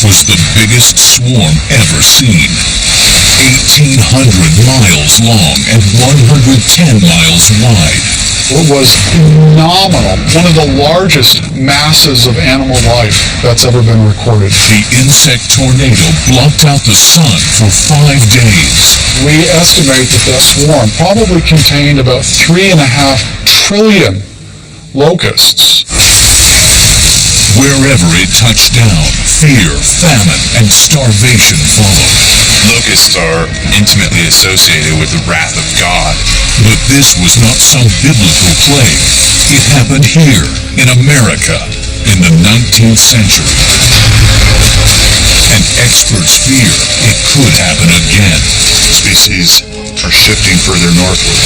was the biggest swarm ever seen. 1,800 miles long and 110 miles wide. It was phenomenal. One of the largest masses of animal life that's ever been recorded. The insect tornado blocked out the sun for 5 days. We estimate that that swarm probably contained about 3.5 trillion locusts. Wherever it touched down, fear, famine, and starvation followed. Locusts are intimately associated with the wrath of God. But this was not some biblical plague. It happened here, in America, in the 19th century. And experts fear it could happen again. Species are shifting further northward.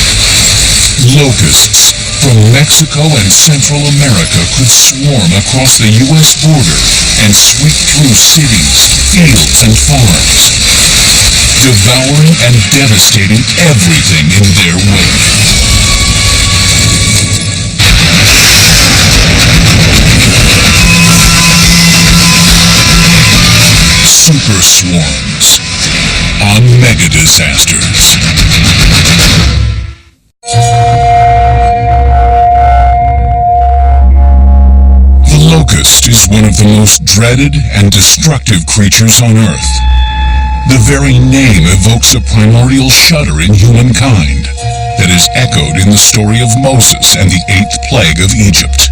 Locusts from Mexico and Central America could swarm across the U.S. border and sweep through cities, fields, and farms, devouring and devastating everything in their wake. Super swarms on Mega Disasters. The locust is one of the most dreaded and destructive creatures on Earth. The very name evokes a primordial shudder in humankind that is echoed in the story of Moses and the 8th plague of Egypt.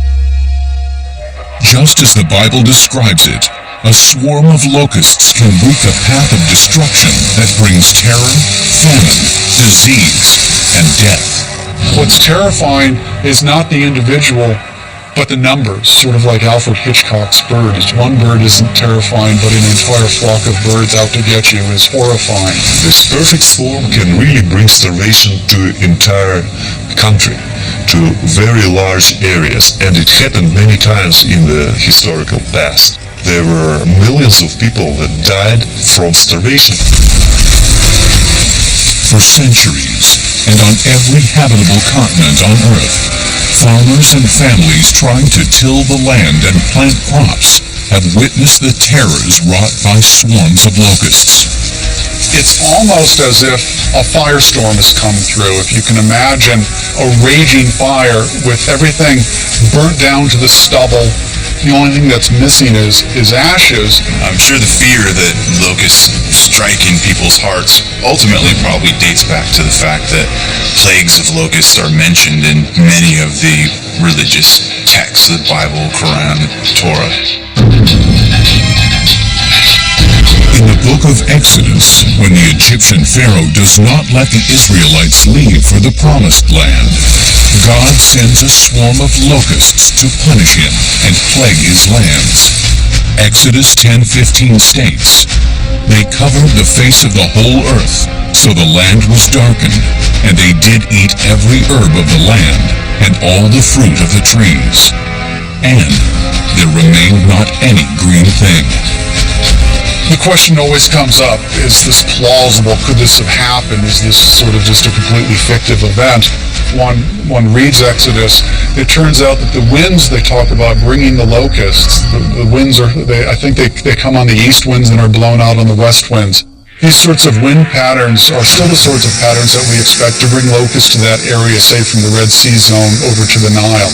Just as the Bible describes it, a swarm of locusts can wreak a path of destruction that brings terror, famine, disease, and death. What's terrifying is not the individual, but the numbers, sort of like Alfred Hitchcock's bird. One bird isn't terrifying, but an entire flock of birds out to get you is horrifying. This perfect swarm can really bring starvation to entire country, to very large areas, and it happened many times in the historical past. There were millions of people that died from starvation. For centuries, and on every habitable continent on Earth, farmers and families trying to till the land and plant crops have witnessed the terrors wrought by swarms of locusts. It's almost as if a firestorm has come through. If you can imagine a raging fire with everything burnt down to the stubble, the only thing that's missing is ashes. I'm sure the fear that locusts strike in people's hearts ultimately probably dates back to the fact that plagues of locusts are mentioned in many of the religious texts, the Bible, Quran, Torah. In the book of Exodus, when the Egyptian Pharaoh does not let the Israelites leave for the Promised Land, God sends a swarm of locusts to punish him and plague his lands. Exodus 10:15 states, "They covered the face of the whole earth, so the land was darkened, and they did eat every herb of the land, and all the fruit of the trees. And there remained not any green thing." The question always comes up, is this plausible? Could this have happened? Is this sort of just a completely fictive event? One reads Exodus, it turns out that the winds they talk about bringing the locusts, the winds are, I think they come on the east winds and are blown out on the west winds. These sorts of wind patterns are still the sorts of patterns that we expect to bring locusts to that area, say from the Red Sea zone over to the Nile.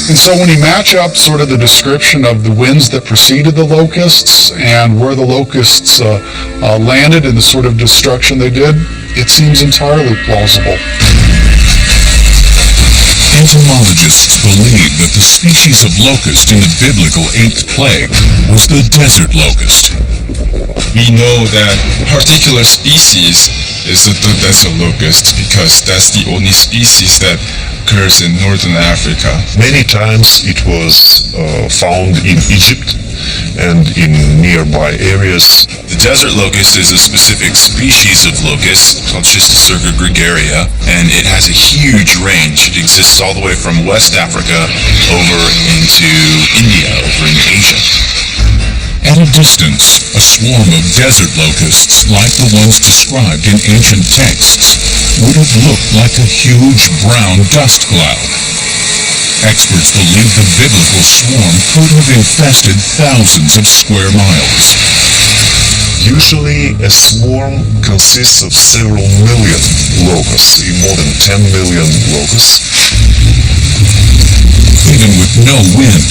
And so when you match up sort of the description of the winds that preceded the locusts and where the locusts landed and the sort of destruction they did, it seems entirely plausible. Entomologists believe that the species of locust in the biblical 8th plague was the desert locust. We know that particular species is the desert locust because that's the only species that occurs in northern Africa. Many times it was found in Egypt and in nearby areas. The desert locust is a specific species of locust called Schistocerca gregaria, and it has a huge range. It exists all the way from West Africa over into India, over in Asia. At a distance, a swarm of desert locusts, like the ones described in ancient texts, would have looked like a huge brown dust cloud. Experts believe the biblical swarm could have infested thousands of square miles. Usually, a swarm consists of several million locusts, more than 10 million locusts. Even with no wind,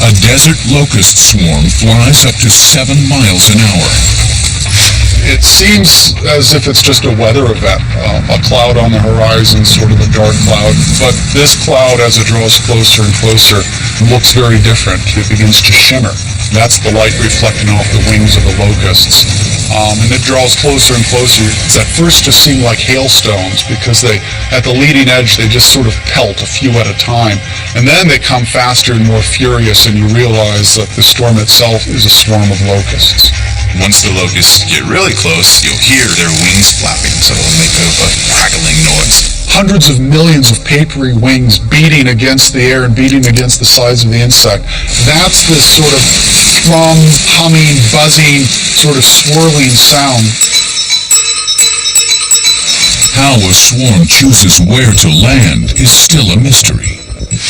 a desert locust swarm flies up to 7 miles an hour. It seems as if it's just a weather event, a cloud on the horizon, sort of a dark cloud. But this cloud, as it draws closer and closer, looks very different. It begins to shimmer. That's the light reflecting off the wings of the locusts. And it draws closer and closer. It's at first just seem like hailstones because at the leading edge, they just sort of pelt a few at a time. And then they come faster and more furious, and you realize that the storm itself is a swarm of locusts. Once the locusts get really close, you'll hear their wings flapping, so it'll make a crackling noise. Hundreds of millions of papery wings beating against the air and beating against the sides of the insect. That's this sort of thrum, humming, buzzing, sort of swirling sound. How a swarm chooses where to land is still a mystery.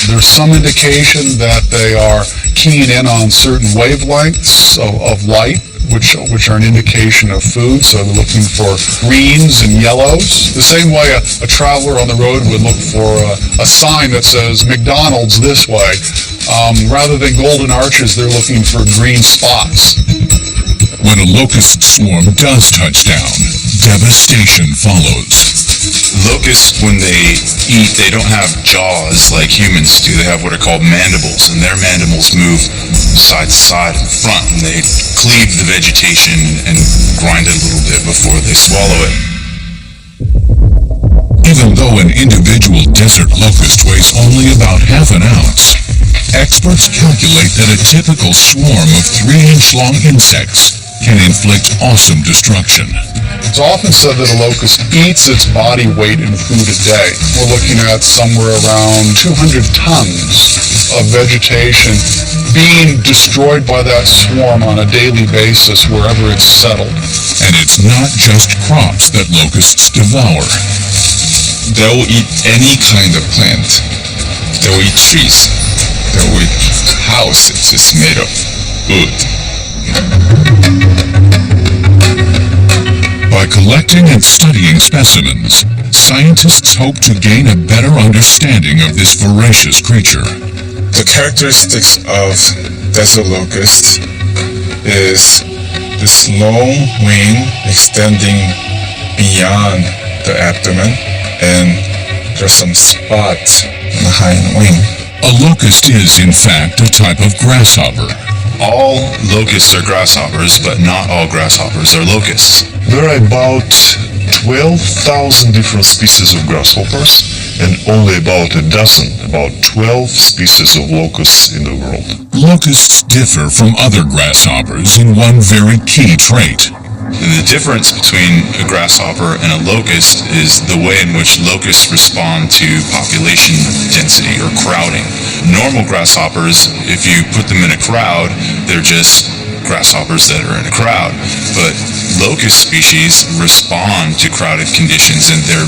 There's some indication that they are keying in on certain wavelengths of light, which are an indication of food, so they're looking for greens and yellows. The same way a traveler on the road would look for a sign that says McDonald's this way. Rather than golden arches, they're looking for green spots. When a locust swarm does touch down, devastation follows. Locusts, when they eat, they don't have jaws like humans do. They have what are called mandibles, and their mandibles move side to side in front, and they cleave the vegetation and grind it a little bit before they swallow it. Even though an individual desert locust weighs only about half an ounce, experts calculate that a typical swarm of 3-inch-long insects can inflict awesome destruction. It's often said that a locust eats its body weight in food a day. We're looking at somewhere around 200 tons of vegetation being destroyed by that swarm on a daily basis wherever it's settled. And it's not just crops that locusts devour. They will eat any kind of plant. They will eat trees. They will eat houses. It's made of wood. By collecting and studying specimens, scientists hope to gain a better understanding of this voracious creature. The characteristics of desert locust is this long wing extending beyond the abdomen, and there's some spots on the hind wing. A locust is, in fact, a type of grasshopper. All locusts are grasshoppers, but not all grasshoppers are locusts. There are about 12,000 different species of grasshoppers and only about 12 species of locusts in the world. Locusts differ from other grasshoppers in one very key trait. The difference between a grasshopper and a locust is the way in which locusts respond to population density or crowding. Normal grasshoppers, if you put them in a crowd, they're just grasshoppers that are in a crowd. But locust species respond to crowded conditions, and their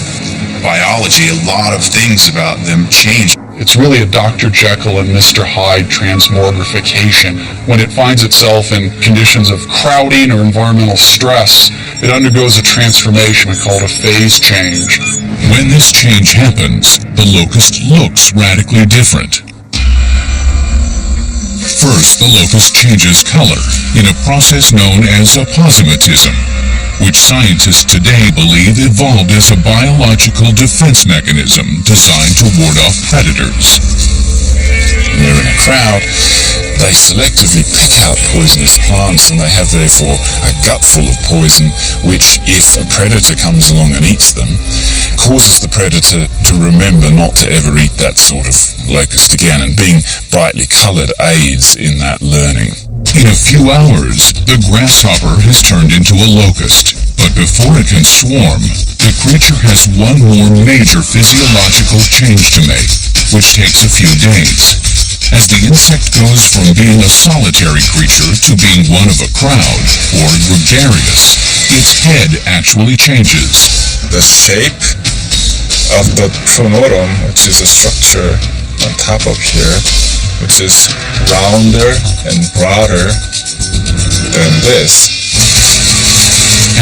biology, a lot of things about them change. It's really a Dr. Jekyll and Mr. Hyde transmogrification. When it finds itself in conditions of crowding or environmental stress, it undergoes a transformation called a phase change. When this change happens, the locust looks radically different. First, the locust changes color in a process known as aposematism, which scientists today believe evolved as a biological defense mechanism designed to ward off predators. When they're in a crowd, they selectively pick out poisonous plants, and they have therefore a gut full of poison, which, if a predator comes along and eats them, causes the predator to remember not to ever eat that sort of locust again, and being brightly colored aids in that learning. In a few hours, the grasshopper has turned into a locust, but before it can swarm, the creature has one more major physiological change to make, which takes a few days. As the insect goes from being a solitary creature to being one of a crowd, or gregarious, its head actually changes. The shape of the pronotum, which is a structure on top of here, which is rounder and broader than this.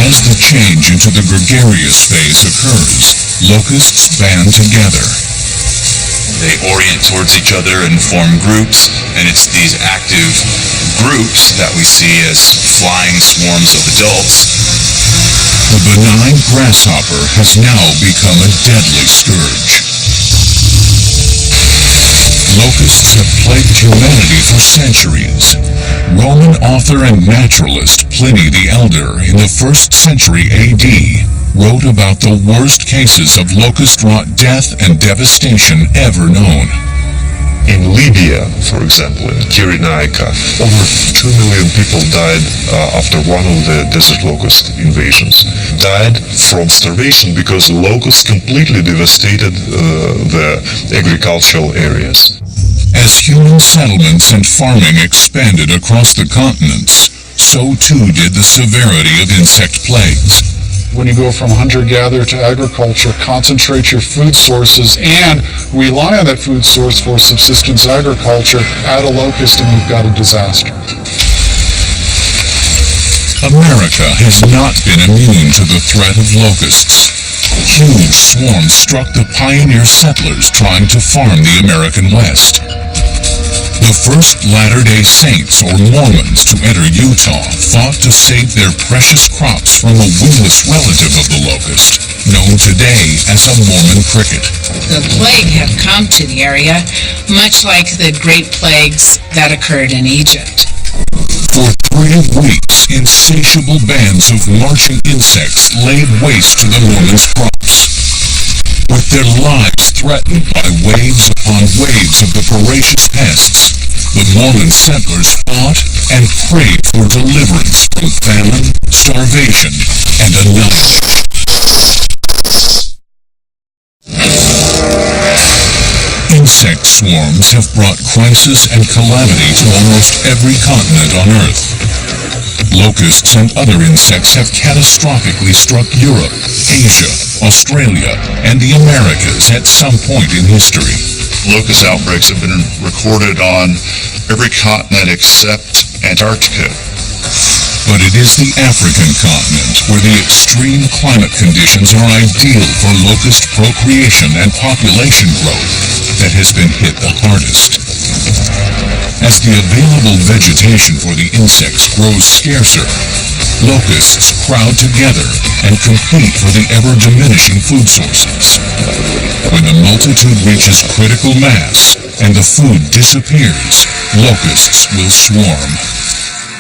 As the change into the gregarious phase occurs, locusts band together. They orient towards each other and form groups, and it's these active groups that we see as flying swarms of adults. The benign grasshopper has now become a deadly scourge. Locusts have plagued humanity for centuries. Roman author and naturalist Pliny the Elder in the 1st century AD wrote about the worst cases of locust-wrought death and devastation ever known. In Libya, for example, in Cyrenaica, over 2 million people died after one of the desert locust invasions. Died from starvation because the locusts completely devastated the agricultural areas. As human settlements and farming expanded across the continents, so too did the severity of insect plagues. When you go from hunter-gatherer to agriculture, concentrate your food sources and rely on that food source for subsistence agriculture, add a locust and you've got a disaster. America has not been immune to the threat of locusts. Huge swarms struck the pioneer settlers trying to farm the American West. The first Latter-day Saints, or Mormons, to enter Utah fought to save their precious crops from a wingless relative of the locust, known today as a Mormon cricket. The plague had come to the area, much like the Great Plagues that occurred in Egypt. For 3 weeks, insatiable bands of marching insects laid waste to the Mormons' crops. With their lives threatened by waves upon waves of the voracious pests, the Mormon settlers fought and prayed for deliverance from famine, starvation, and annihilation. Insect swarms have brought crisis and calamity to almost every continent on Earth. Locusts and other insects have catastrophically struck Europe, Asia, Australia, and the Americas at some point in history. Locust outbreaks have been recorded on every continent except Antarctica. But it is the African continent where the extreme climate conditions are ideal for locust procreation and population growth that has been hit the hardest. As the available vegetation for the insects grows scarcer, locusts crowd together and compete for the ever-diminishing food sources. When the multitude reaches critical mass and the food disappears, locusts will swarm.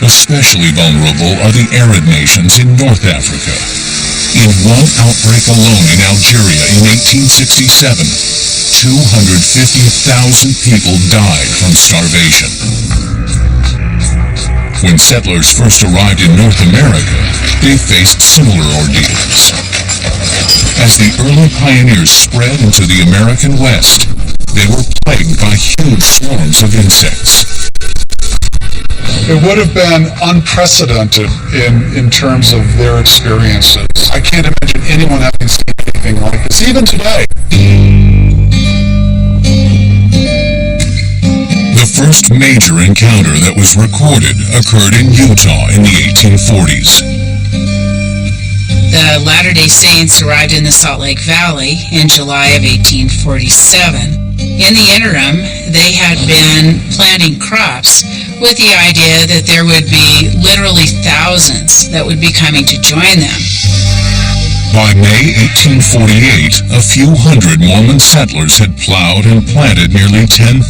Especially vulnerable are the arid nations in North Africa. In one outbreak alone in Algeria in 1867, 250,000 people died from starvation. When settlers first arrived in North America, they faced similar ordeals. As the early pioneers spread into the American West, they were plagued by huge swarms of insects. It would have been unprecedented in terms of their experiences. I can't imagine anyone having seen anything like this, even today. The first major encounter that was recorded occurred in Utah in the 1840s. The Latter-day Saints arrived in the Salt Lake Valley in July of 1847. In the interim, they had been planting crops with the idea that there would be literally thousands that would be coming to join them. By May 1848, a few hundred Mormon settlers had plowed and planted nearly 10,000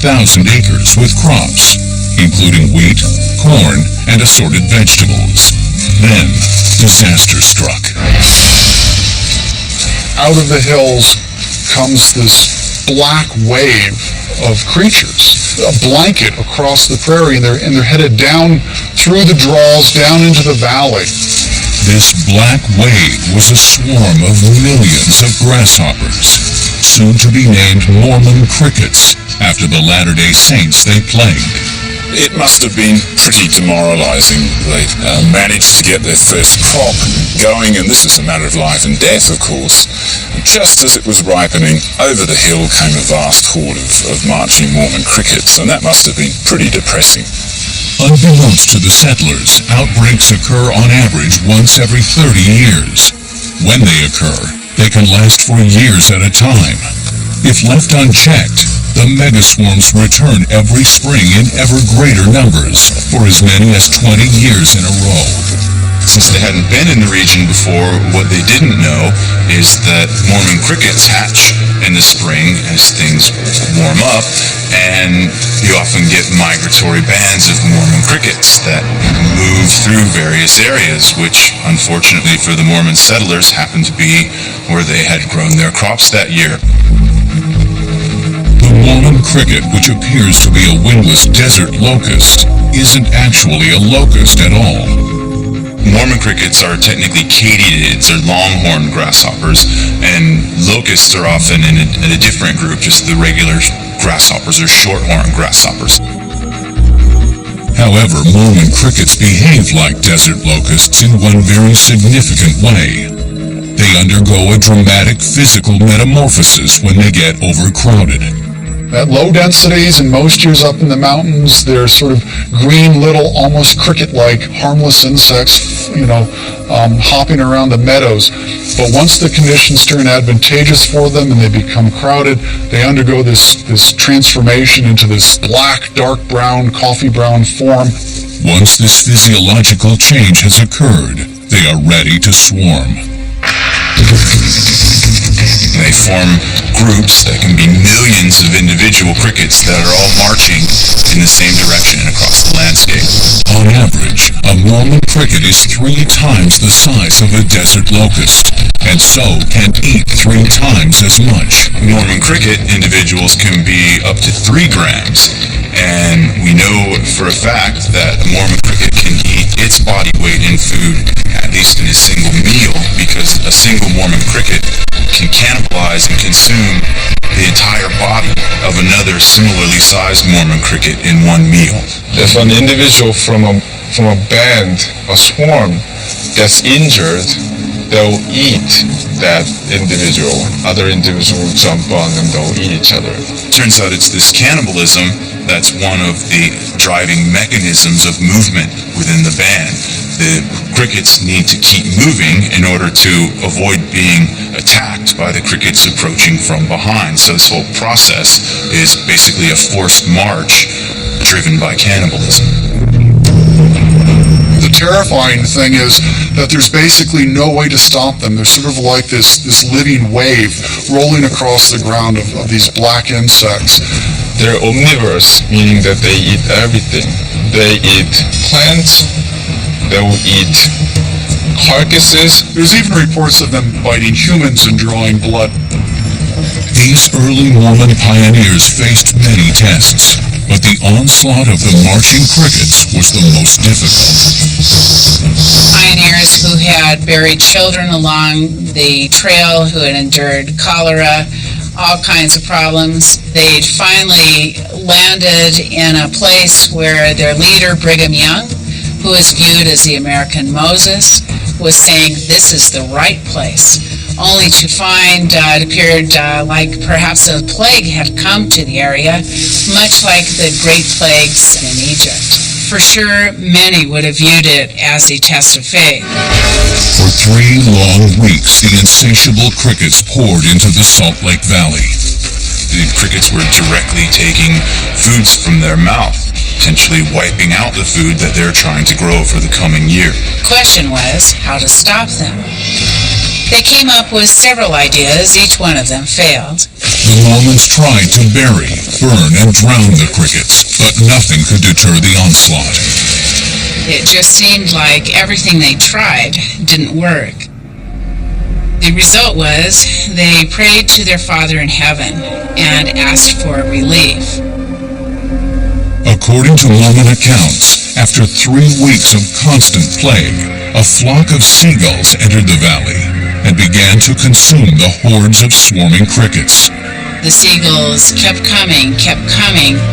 acres with crops, including wheat, corn, and assorted vegetables. Then, disaster struck. Out of the hills comes this black wave of creatures, a blanket across the prairie, and they're headed down through the draws, down into the valley. This black wave was a swarm of millions of grasshoppers, soon to be named Mormon crickets, after the Latter-day Saints they plagued. It must have been pretty demoralizing. They managed to get their first crop going, and this was a matter of life and death, of course. Just as it was ripening, over the hill came a vast horde of marching Mormon crickets, and that must have been pretty depressing. Unbeknownst to the settlers, outbreaks occur on average once every 30 years. When they occur, they can last for years at a time. If left unchecked, the megaswarms return every spring in ever greater numbers for as many as 20 years in a row. Since they hadn't been in the region before, what they didn't know is that Mormon crickets hatch in the spring as things warm up, and you often get migratory bands of Mormon crickets that move through various areas, which unfortunately for the Mormon settlers happened to be where they had grown their crops that year. The Mormon cricket, which appears to be a wingless desert locust, isn't actually a locust at all. Mormon crickets are technically katydids, or longhorn grasshoppers, and locusts are often in a different group, just the regular grasshoppers or shorthorn grasshoppers. However, Mormon crickets behave like desert locusts in one very significant way. They undergo a dramatic physical metamorphosis when they get overcrowded. At low densities and most years up in the mountains, they're sort of green little, almost cricket-like, harmless insects, hopping around the meadows. But once the conditions turn advantageous for them and they become crowded, they undergo this transformation into this black, dark brown, coffee brown form. Once this physiological change has occurred, they are ready to swarm. They form groups that can be millions of individual crickets that are all marching in the same direction across the landscape. On average, a Mormon cricket is 3 times the size of a desert locust, and so can eat 3 times as much. Mormon cricket individuals can be up to 3 grams, and we know for a fact that a Mormon cricket can eat its body weight in food, at least in a single meal, because a single Mormon cricket can cannibalize and consume the entire body of another similarly sized Mormon cricket in one meal. If an individual from a band, a swarm, gets injured, they'll eat that individual. Other individuals will jump on and they'll eat each other. Turns out it's this cannibalism that's one of the driving mechanisms of movement within the band. The crickets need to keep moving in order to avoid being attacked by the crickets approaching from behind. So this whole process is basically a forced march driven by cannibalism. The terrifying thing is that there's basically no way to stop them. They're sort of like this living wave rolling across the ground of these black insects. They're omnivorous, meaning that they eat everything. They eat plants, they will eat carcasses. There's even reports of them biting humans and drawing blood. These early Mormon pioneers faced many tests, but the onslaught of the marching crickets was the most difficult. Pioneers who had buried children along the trail, who had endured cholera, all kinds of problems. They'd finally landed in a place where their leader, Brigham Young, who is viewed as the American Moses, was saying this is the right place, only to find it appeared like perhaps a plague had come to the area, much like the Great Plagues in Egypt. For sure, many would have viewed it as a test of faith. For 3 long weeks, the insatiable crickets poured into the Salt Lake Valley. The crickets were directly taking foods from their mouth, potentially wiping out the food that they're trying to grow for the coming year. The question was how to stop them. They came up with several ideas. Each one of them failed. The Mormons tried to bury, burn, and drown the crickets, but nothing could deter the onslaught. It just seemed like everything they tried didn't work. The result was they prayed to their Father in heaven and asked for relief. According to Mormon accounts, after 3 weeks of constant plague, a flock of seagulls entered the valley and began to consume the hordes of swarming crickets. The seagulls kept coming.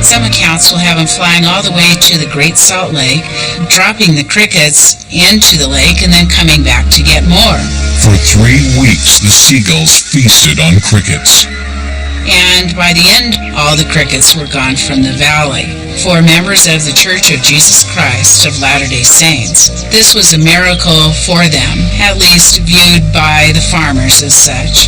Some accounts will have them flying all the way to the Great Salt Lake, dropping the crickets into the lake and then coming back to get more. For 3 weeks, the seagulls feasted on crickets. and by the end, all the crickets were gone from the valley. For members of the Church of Jesus Christ of Latter-day Saints, this was a miracle for them, at least viewed by the farmers as such.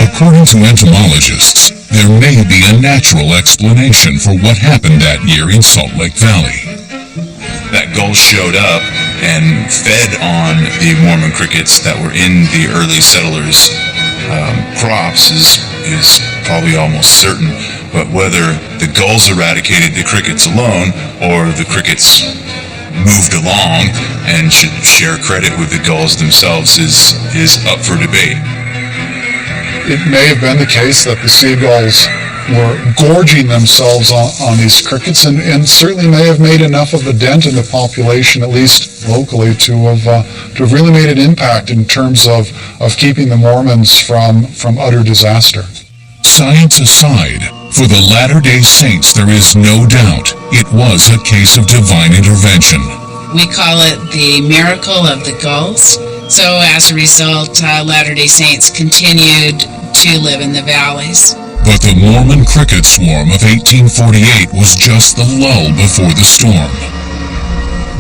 According to entomologists, there may be a natural explanation for what happened that year in Salt Lake Valley. That gulls showed up and fed on the Mormon crickets that were in the early settlers' crops is probably almost certain. But whether the gulls eradicated the crickets alone or the crickets moved along and should share credit with the gulls themselves is up for debate. It may have been the case that the seagulls were gorging themselves on these crickets and certainly may have made enough of a dent in the population, at least locally, to have really made an impact in terms of keeping the Mormons from utter disaster. Science aside, for the Latter-day Saints there is no doubt it was a case of divine intervention. We call it the miracle of the gulls. So as a result, Latter-day Saints continued to live in the valleys. But the Mormon cricket swarm of 1848 was just the lull before the storm.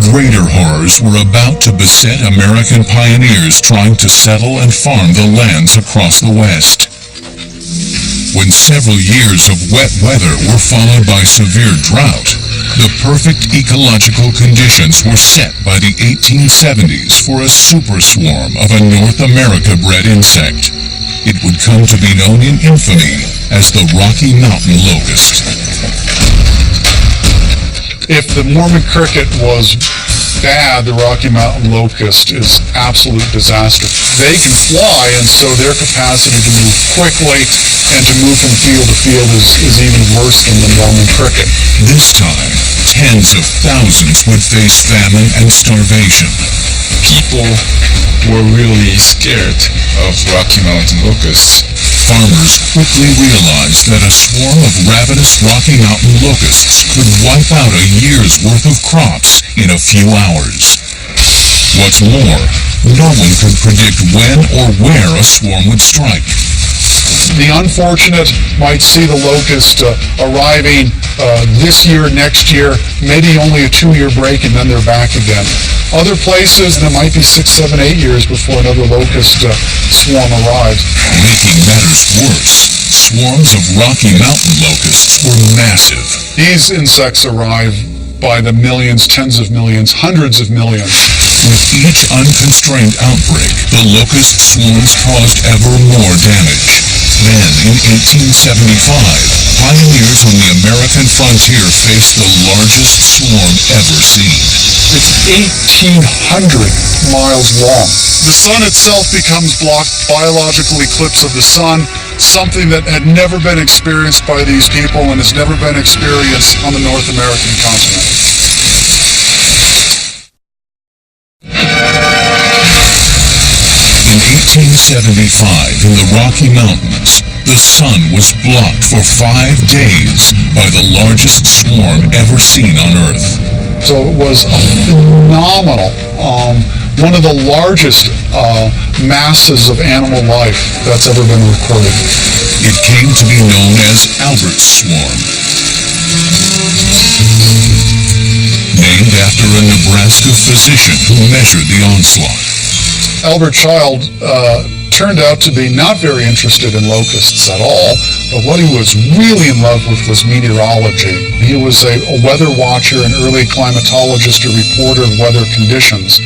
Greater horrors were about to beset American pioneers trying to settle and farm the lands across the West. When several years of wet weather were followed by severe drought, the perfect ecological conditions were set by the 1870s for a super swarm of a North America-bred insect. It would come to be known in infamy as the Rocky Mountain locust. If the Mormon cricket was bad, the Rocky Mountain locust is absolute disaster. They can fly, and so their capacity to move quickly and to move from field to field is even worse than the Mormon cricket. This time, tens of thousands would face famine and starvation. People were really scared of Rocky Mountain locusts. Farmers quickly realized that a swarm of ravenous Rocky Mountain locusts could wipe out a year's worth of crops in a few hours. What's more, no one could predict when or where a swarm would strike. The unfortunate might see the locust arriving this year, next year, maybe only a 2-year break, and then they're back again. Other places, there might be 6, 7, 8 years before another locust swarm arrives. Making matters worse, swarms of Rocky Mountain locusts were massive. These insects arrive by the millions, tens of millions, hundreds of millions. With each unconstrained outbreak, the locust swarms caused ever more damage. Then, in 1875, pioneers on the American frontier faced the largest swarm ever seen. It's 1,800 miles long. The sun itself becomes blocked, biological eclipse of the sun, something that had never been experienced by these people and has never been experienced on the North American continent. In 1875, in the Rocky Mountains, the sun was blocked for 5 days by the largest swarm ever seen on Earth. So it was a phenomenal, one of the largest masses of animal life that's ever been recorded. It came to be known as Albert's Swarm, named after a Nebraska physician who measured the onslaught. Albert Child turned out to be not very interested in locusts at all, but what he was really in love with was meteorology. He was a weather watcher, an early climatologist, a reporter of weather conditions.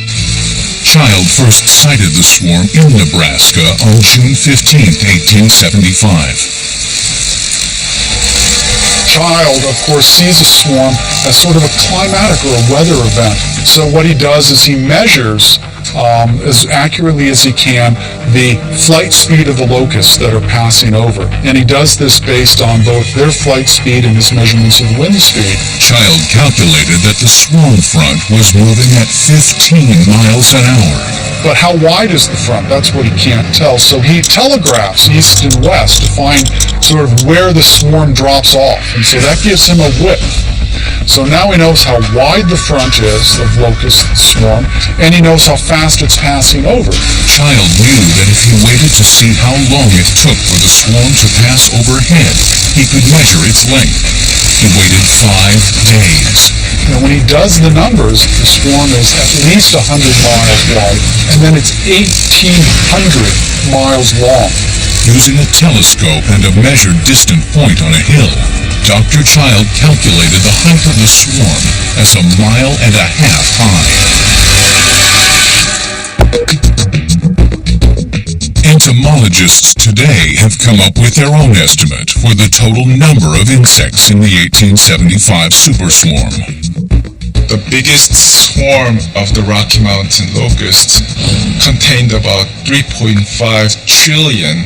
Child first sighted the swarm in Nebraska on June 15, 1875. Child, of course, sees a swarm as sort of a climatic or a weather event. So what he does is he measures as accurately as he can the flight speed of the locusts that are passing over. And he does this based on both their flight speed and his measurements of wind speed. Child calculated that the swarm front was moving at 15 miles an hour. But how wide is the front? That's what he can't tell. So he telegraphs east and west to find sort of where the swarm drops off. And so that gives him a width. So now he knows how wide the front is of locust swarm, and he knows how fast it's passing over. Child knew that if he waited to see how long it took for the swarm to pass overhead, he could measure its length. He waited 5 days. And when he does the numbers, the swarm is at least 100 miles wide, and then it's 1,800 miles long. Using a telescope and a measured distant point on a hill, Dr. Child calculated the height of the swarm as 1.5 miles high. Entomologists today have come up with their own estimate for the total number of insects in the 1875 superswarm. The biggest swarm of the Rocky Mountain locust contained about 3.5 trillion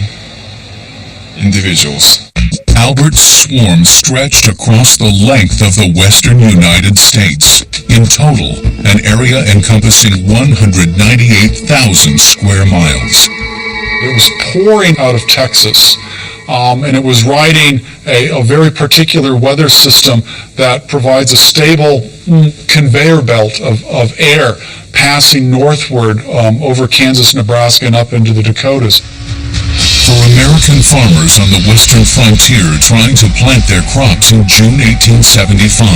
individuals. Albert's swarm stretched across the length of the western United States. In total, an area encompassing 198,000 square miles. It was pouring out of Texas, and it was riding a very particular weather system that provides a stable conveyor belt of air passing northward over Kansas, Nebraska, and up into the Dakotas. For American farmers on the western frontier trying to plant their crops in June 1875,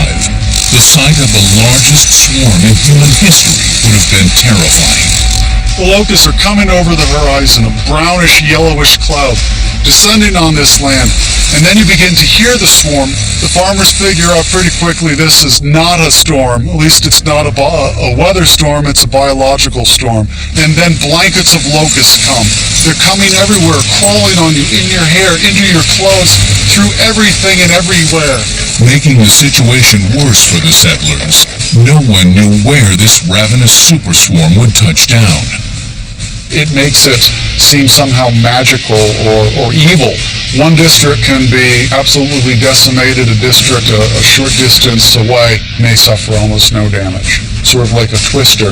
the sight of the largest swarm in human history would have been terrifying. The locusts are coming over the horizon, a brownish, yellowish cloud descending on this land. And then you begin to hear the swarm. The farmers figure out pretty quickly this is not a storm. At least it's not a weather storm, it's a biological storm. And then blankets of locusts come. They're coming everywhere, crawling on you, in your hair, into your clothes, through everything and everywhere. Making the situation worse for the settlers, no one knew where this ravenous superswarm would touch down. It makes it seem somehow magical or evil. One district can be absolutely decimated. A district a short distance away may suffer almost no damage. Sort of like a twister.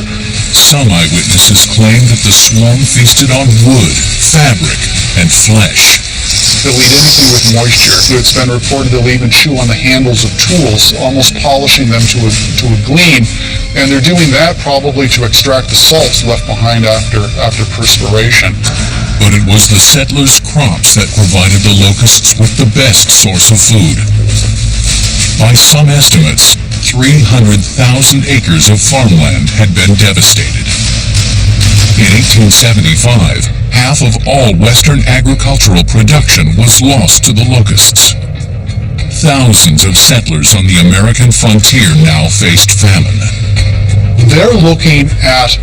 Some eyewitnesses claim that the swarm feasted on wood, fabric, and flesh. They'll eat anything with moisture. It's been reported they'll even chew on the handles of tools, almost polishing them to a gleam. And they're doing that probably to extract the salts left behind after perspiration. But it was the settlers' crops that provided the locusts with the best source of food. By some estimates, 300,000 acres of farmland had been devastated. In 1875, half of all Western agricultural production was lost to the locusts. Thousands of settlers on the American frontier now faced famine. They're looking at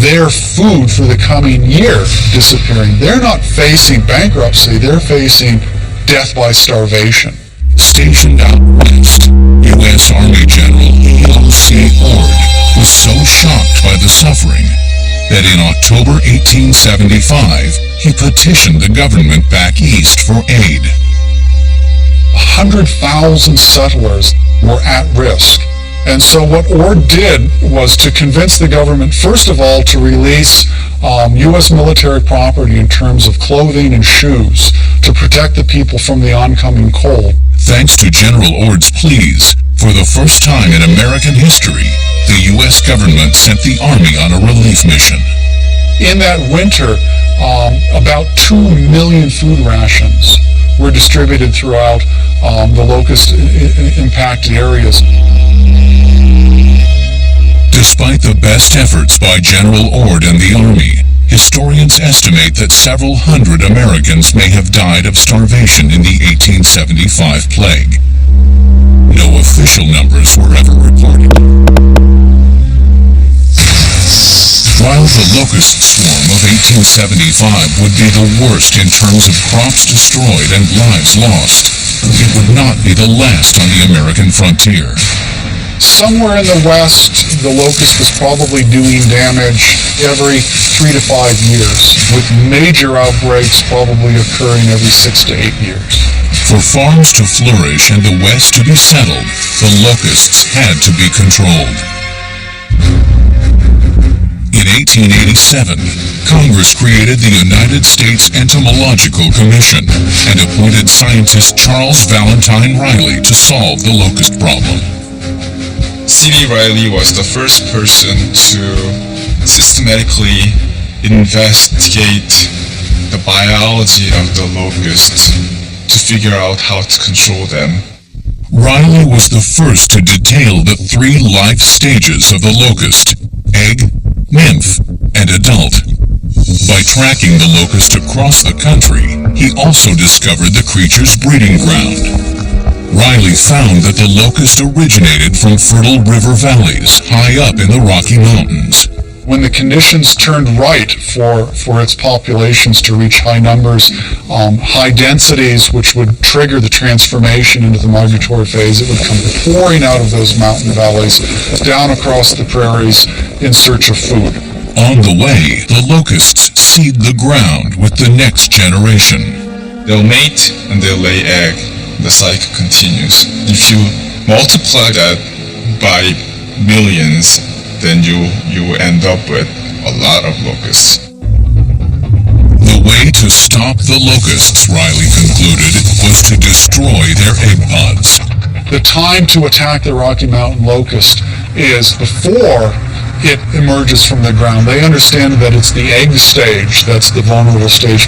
their food for the coming year disappearing. They're not facing bankruptcy, they're facing death by starvation. Stationed out west, U.S. Army General E.O.C. Ord was so shocked by the suffering that in October 1875, he petitioned the government back east for aid. 100,000 settlers were at risk. And so what Ord did was to convince the government, first of all, to release U.S. military property in terms of clothing and shoes to protect the people from the oncoming cold. Thanks to General Ord's pleas, for the first time in American history, the U.S. government sent the Army on a relief mission. In that winter, about 2 million food rations were distributed throughout the locust-impacted areas. Despite the best efforts by General Ord and the Army, historians estimate that several hundred Americans may have died of starvation in the 1875 plague. No official numbers were ever reported. While the locust swarm of 1875 would be the worst in terms of crops destroyed and lives lost, it would not be the last on the American frontier. Somewhere in the West, the locust was probably doing damage every 3 to 5 years, with major outbreaks probably occurring every 6 to 8 years. For farms to flourish and the West to be settled, the locusts had to be controlled. In 1887, Congress created the United States Entomological Commission and appointed scientist Charles Valentine Riley to solve the locust problem. C.B. Riley was the first person to systematically investigate the biology of the locust to figure out how to control them. Riley was the first to detail the 3 life stages of the locust: egg, nymph, and adult. By tracking the locust across the country, he also discovered the creature's breeding ground. Riley found that the locust originated from fertile river valleys high up in the Rocky Mountains. When the conditions turned right for its populations to reach high numbers, high densities, which would trigger the transformation into the migratory phase, it would come pouring out of those mountain valleys down across the prairies in search of food. On the way, the locusts seed the ground with the next generation. They'll mate and they'll lay egg. The cycle continues. If you multiply that by millions, then you end up with a lot of locusts. The way to stop the locusts, Riley concluded, was to destroy their egg pods. The time to attack the Rocky Mountain locust is before it emerges from the ground. They understand that it's the egg stage that's the vulnerable stage.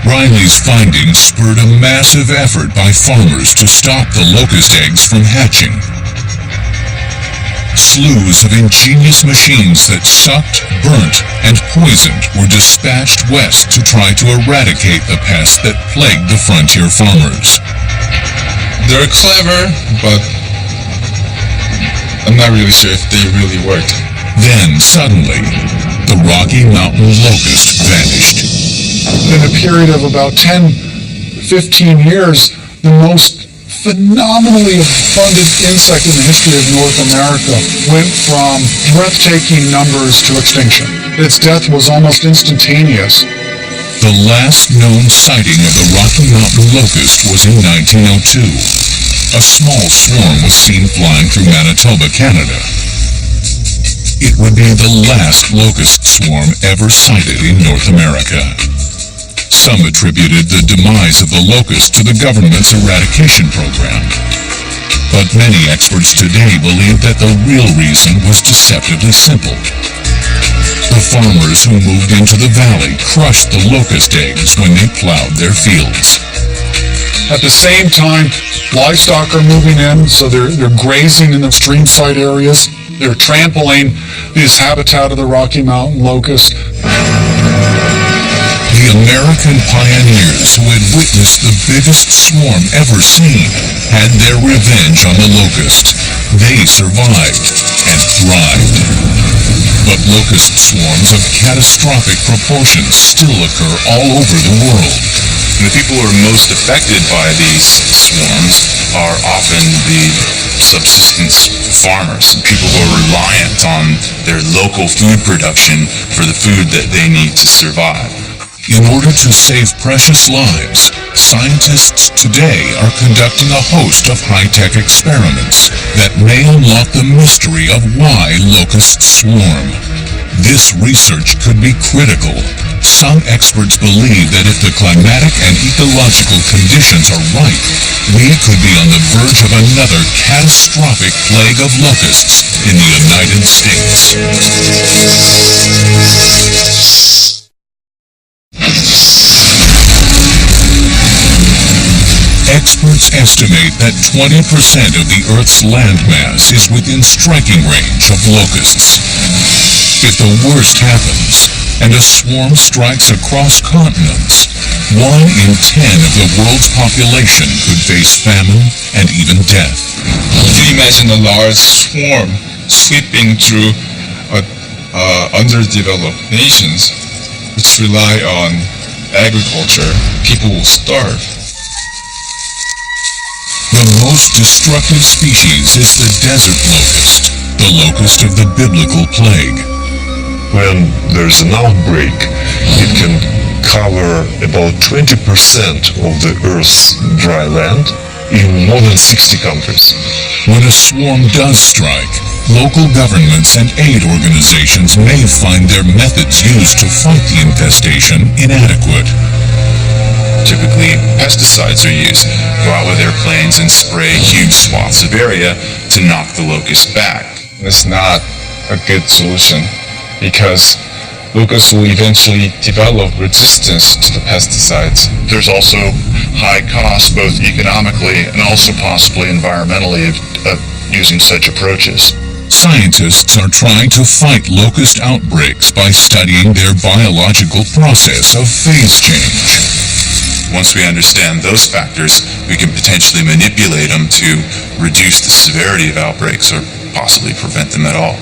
Riley's findings spurred a massive effort by farmers to stop the locust eggs from hatching. Slews of ingenious machines that sucked, burnt, and poisoned were dispatched west to try to eradicate the pest that plagued the frontier farmers. They're clever, but I'm not really sure if they really worked. Then, suddenly, the Rocky Mountain locust vanished. In a period of about 10-15 years, the most phenomenally abundant insect in the history of North America went from breathtaking numbers to extinction. Its death was almost instantaneous. The last known sighting of the Rocky Mountain locust was in 1902. A small swarm was seen flying through Manitoba, Canada. It would be the last locust swarm ever sighted in North America. Some attributed the demise of the locust to the government's eradication program. But many experts today believe that the real reason was deceptively simple. The farmers who moved into the valley crushed the locust eggs when they plowed their fields. At the same time, livestock are moving in, so they're grazing in the streamside areas. They're trampling this habitat of the Rocky Mountain locust. The American pioneers who had witnessed the biggest swarm ever seen had their revenge on the locust. They survived and thrived. But locust swarms of catastrophic proportions still occur all over the world. The people who are most affected by these swarms are often the subsistence farmers, people who are reliant on their local food production for the food that they need to survive. In order to save precious lives, scientists today are conducting a host of high-tech experiments that may unlock the mystery of why locusts swarm. This research could be critical. Some experts believe that if the climatic and ecological conditions are right, we could be on the verge of another catastrophic plague of locusts in the United States. Experts estimate that 20% of the Earth's landmass is within striking range of locusts. If the worst happens, and a swarm strikes across continents, 1 in 10 of the world's population could face famine and even death. Can you imagine a large swarm sweeping through underdeveloped nations which rely on agriculture? People will starve. The most destructive species is the desert locust, the locust of the biblical plague. When there's an outbreak, it can cover about 20% of the Earth's dry land in more than 60 countries. When a swarm does strike, local governments and aid organizations may find their methods used to fight the infestation inadequate. typically pesticides are used. Go out with airplanes and spray huge swaths of area to knock the locust back. It's not a good solution because locusts will eventually develop resistance to the pesticides. There's also high costs, both economically and also possibly environmentally, of using such approaches. Scientists are trying to fight locust outbreaks by studying their biological process of phase change. Once we understand those factors, we can potentially manipulate them to reduce the severity of outbreaks or possibly prevent them at all.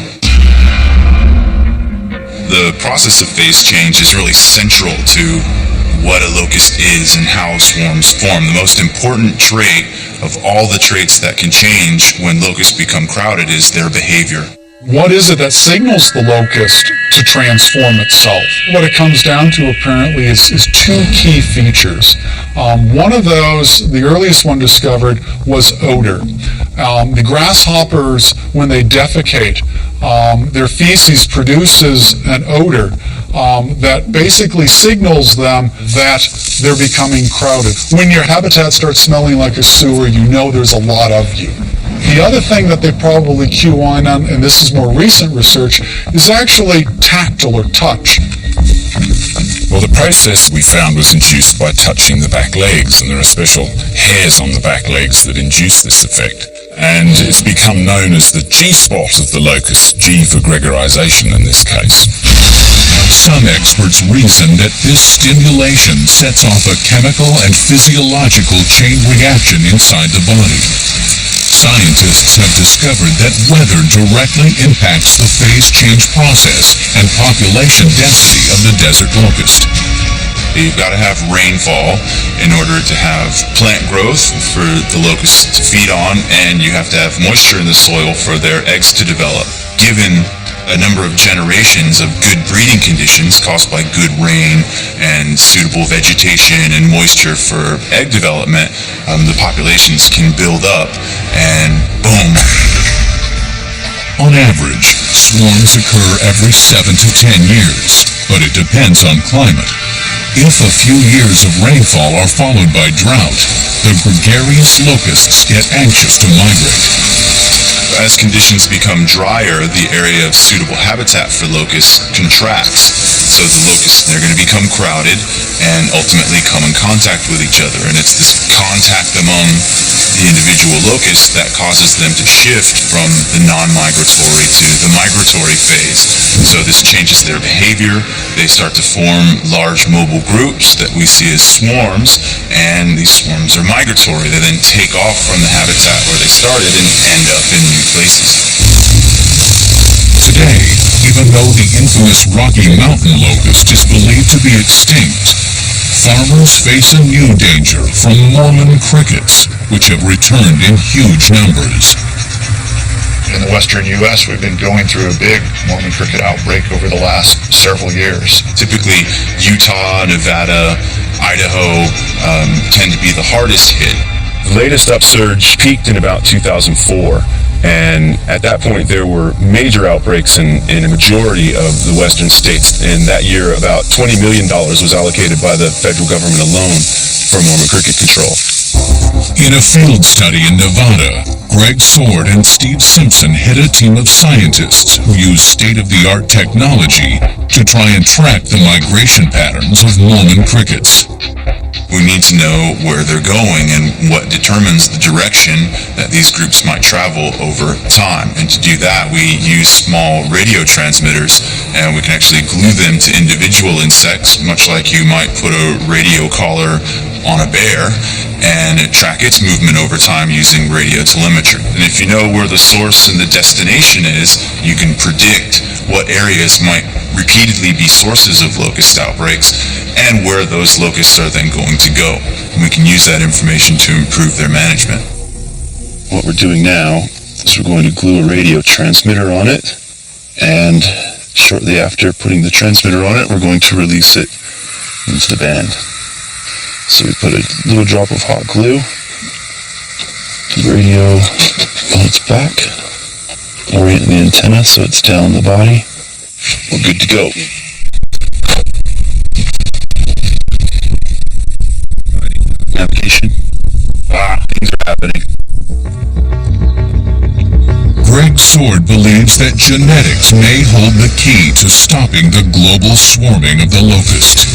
The process of phase change is really central to what a locust is and how swarms form. The most important trait of all the traits that can change when locusts become crowded is their behavior. What is it that signals the locust to transform itself? What it comes down to apparently is two key features. One of those, the earliest one discovered, was odor. The grasshoppers, when they defecate, their feces produces an odor that basically signals them that they're becoming crowded. When your habitat starts smelling like a sewer, you know there's a lot of you. The other thing that they probably cue on, and this is more recent research, is actually tactile or touch. Well, the process we found was induced by touching the back legs, and there are special hairs on the back legs that induce this effect. And it's become known as the G-spot of the locust, G for gregarization in this case. Some experts reason that this stimulation sets off a chemical and physiological chain reaction inside the body. Scientists have discovered that weather directly impacts the phase change process and population density of the desert locust. You've got to have rainfall in order to have plant growth for the locusts to feed on, and you have to have moisture in the soil for their eggs to develop. Given a number of generations of good breeding conditions caused by good rain and suitable vegetation and moisture for egg development, the populations can build up and boom. On average, swarms occur every 7 to 10 years, but it depends on climate. If a few years of rainfall are followed by drought, the gregarious locusts get anxious to migrate. As conditions become drier, the area of suitable habitat for locusts contracts. So the locusts, they're going to become crowded and ultimately come in contact with each other. And it's this contact among the individual locusts that causes them to shift from the non-migratory to the migratory phase. So this changes their behavior. They start to form large mobile groups that we see as swarms, and these swarms are migratory. They then take off from the habitat where they started and end up in new places. Today, even though the infamous Rocky Mountain locust is believed to be extinct, farmers face a new danger from Mormon crickets, which have returned in huge numbers. In the western U.S., we've been going through a big Mormon cricket outbreak over the last several years. Typically, Utah, Nevada, Idaho tend to be the hardest hit. The latest upsurge peaked in about 2004, and at that point there were major outbreaks in a majority of the western states. In that year, about $20 million was allocated by the federal government alone for Mormon cricket control. In a field study in Nevada, Greg Sword and Steve Simpson hit a team of scientists who use state-of-the-art technology to try and track the migration patterns of Mormon crickets. We need to know where they're going and what determines the direction that these groups might travel over time. And to do that, we use small radio transmitters, and we can actually glue them to individual insects, much like you might put a radio collar on a bear, and track its movement over time using radio telemetry. And if you know where the source and the destination is, you can predict what areas might repeatedly be sources of locust outbreaks and where those locusts are then going to go. And we can use that information to improve their management. What we're doing now is we're going to glue a radio transmitter on it, and shortly after putting the transmitter on it, we're going to release it into the band. So we put a little drop of hot glue, the radio on its back, orient the antenna so it's down the body. We're good to go. happening. Greg Sword believes that genetics may hold the key to stopping the global swarming of the locust.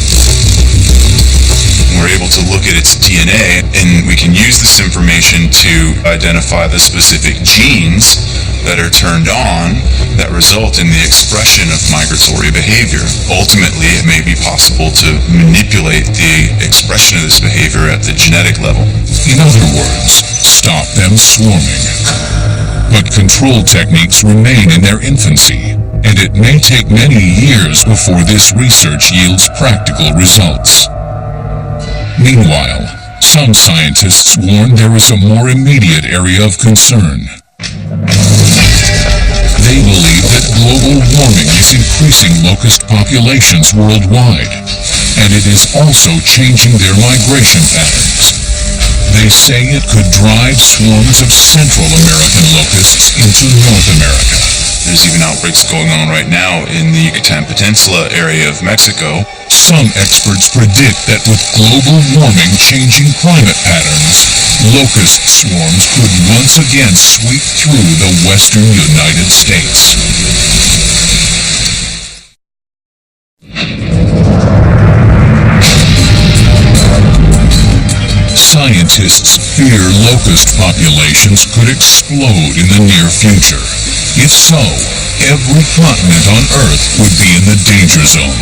We're able to look at its DNA, and we can use this information to identify the specific genes that are turned on that result in the expression of migratory behavior. Ultimately, it may be possible to manipulate the expression of this behavior at the genetic level. In other words, stop them swarming. But control techniques remain in their infancy, and it may take many years before this research yields practical results. Meanwhile, some scientists warn there is a more immediate area of concern. They believe that global warming is increasing locust populations worldwide, and it is also changing their migration patterns. They say it could drive swarms of Central American locusts into North America. There's even outbreaks going on right now in the Yucatan Peninsula area of Mexico. Some experts predict that with global warming changing climate patterns, locust swarms could once again sweep through the western United States. Scientists fear locust populations could explode in the near future. If so, every continent on Earth would be in the danger zone.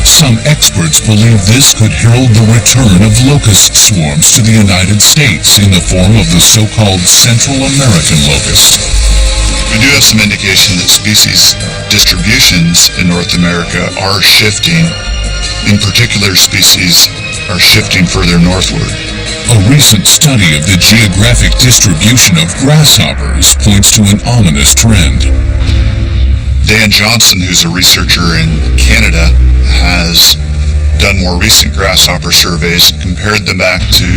Some experts believe this could herald the return of locust swarms to the United States in the form of the so-called Central American locust. We do have some indication that species distributions in North America are shifting. In particular, species are shifting further northward. A recent study of the geographic distribution of grasshoppers points to an ominous trend. Dan Johnson, who's a researcher in Canada, has done more recent grasshopper surveys, compared them back to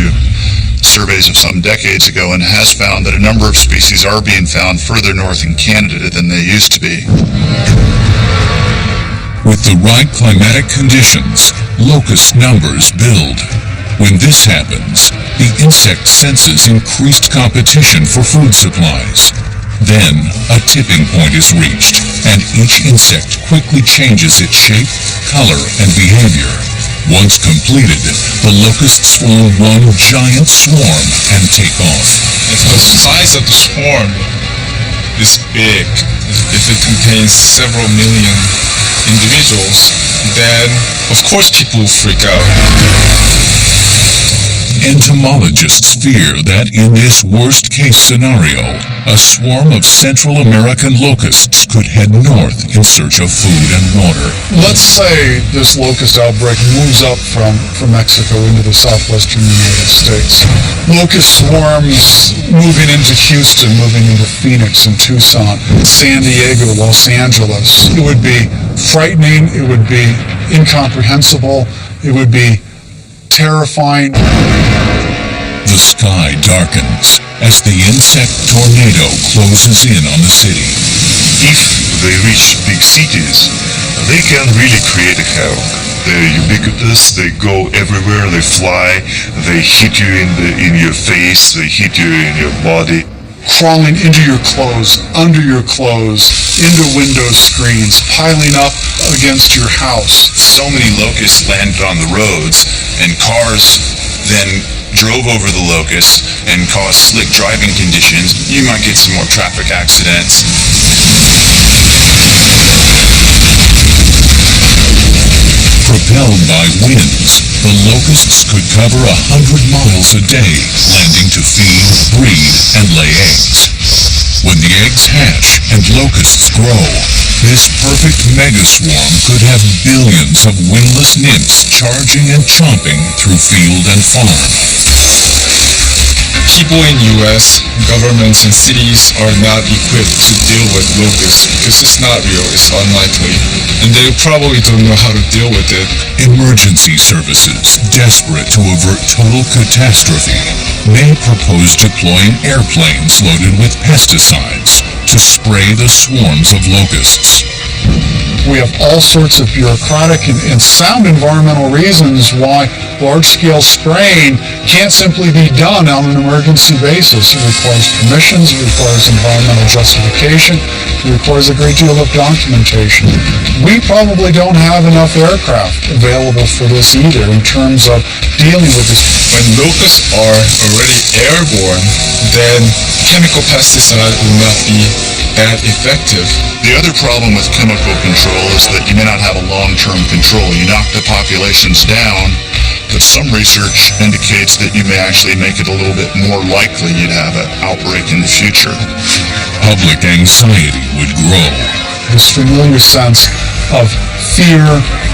surveys of some decades ago, and has found that a number of species are being found further north in Canada than they used to be. With the right climatic conditions, locust numbers build. When this happens, the insect senses increased competition for food supplies. Then, a tipping point is reached, and each insect quickly changes its shape, color, and behavior. Once completed, the locusts form one giant swarm and take off. If the size of the swarm is big, if it contains several million individuals, then of course people will freak out. Entomologists fear that in this worst-case scenario, a swarm of Central American locusts could head north in search of food and water. Let's say this locust outbreak moves up from Mexico into the southwestern United States. Locust swarms moving into Houston, moving into Phoenix and Tucson, San Diego, Los Angeles. It would be frightening, it would be incomprehensible, it would be terrifying. The sky darkens as the insect tornado closes in on the city. If they reach big cities, they can really create a havoc. They're ubiquitous, they go everywhere, they fly, they hit you in your face, they hit you in your body. Crawling into your clothes, under your clothes, into window screens, piling up against your house. So many locusts landed on the roads, and cars then drove over the locusts and caused slick driving conditions. You might get some more traffic accidents. Propelled by winds, the locusts could cover 100 miles a day, landing to feed, breed, and lay eggs. When the eggs hatch and locusts grow, this perfect megaswarm could have billions of wingless nymphs charging and chomping through field and farm. People in U.S., governments and cities are not equipped to deal with locusts because it's not real, it's unlikely, and they probably don't know how to deal with it. Emergency services, desperate to avert total catastrophe, may propose deploying airplanes loaded with pesticides to spray the swarms of locusts. We have all sorts of bureaucratic and sound environmental reasons why large-scale spraying can't simply be done on an emergency basis. It requires permissions, it requires environmental justification, it requires a great deal of documentation. We probably don't have enough aircraft available for this either in terms of dealing with this. When locusts are already airborne, then chemical pesticide will not be that effective. The other problem with chemical control is that you may not have a long-term control. You knock the populations down, but some research indicates that you may actually make it a little bit more likely you'd have an outbreak in the future. Public anxiety would grow. This familiar sense of fear,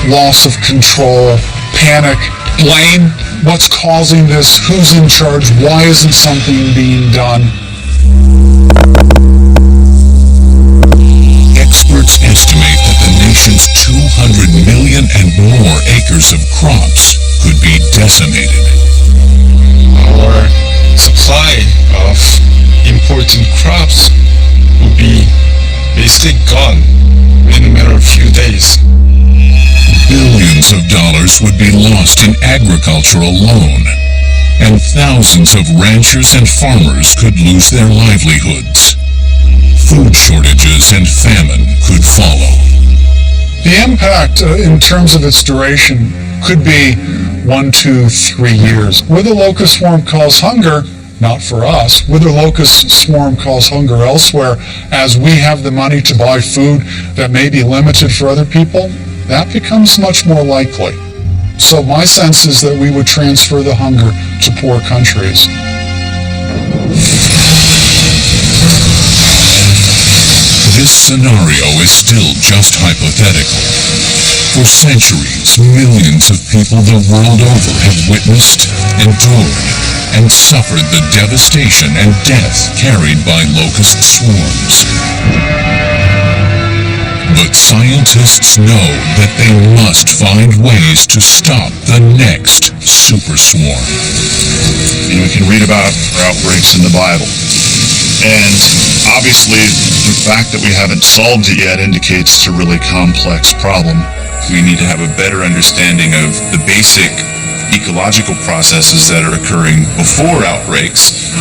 loss of control, panic, blame. What's causing this? Who's in charge? Why isn't something being done? Experts estimate that the nation's 200 million and more acres of crops could be decimated. Our supply of important crops will be basically gone in a matter of a few days. Billions of dollars would be lost in agriculture alone, and thousands of ranchers and farmers could lose their livelihoods. Food shortages and famine could follow. The impact in terms of its duration could be 1, 2, 3 years. Would the locust swarm cause hunger? Not for us. Would the locust swarm cause hunger elsewhere as we have the money to buy food that may be limited for other people? That becomes much more likely. So my sense is that we would transfer the hunger to poor countries. This scenario is still just hypothetical. For centuries, millions of people the world over have witnessed, endured, and suffered the devastation and death carried by locust swarms. But scientists know that they must find ways to stop the next super swarm. We can read about outbreaks in the Bible. And obviously, the fact that we haven't solved it yet indicates it's a really complex problem. We need to have a better understanding of the basic ecological processes that are occurring before outbreaks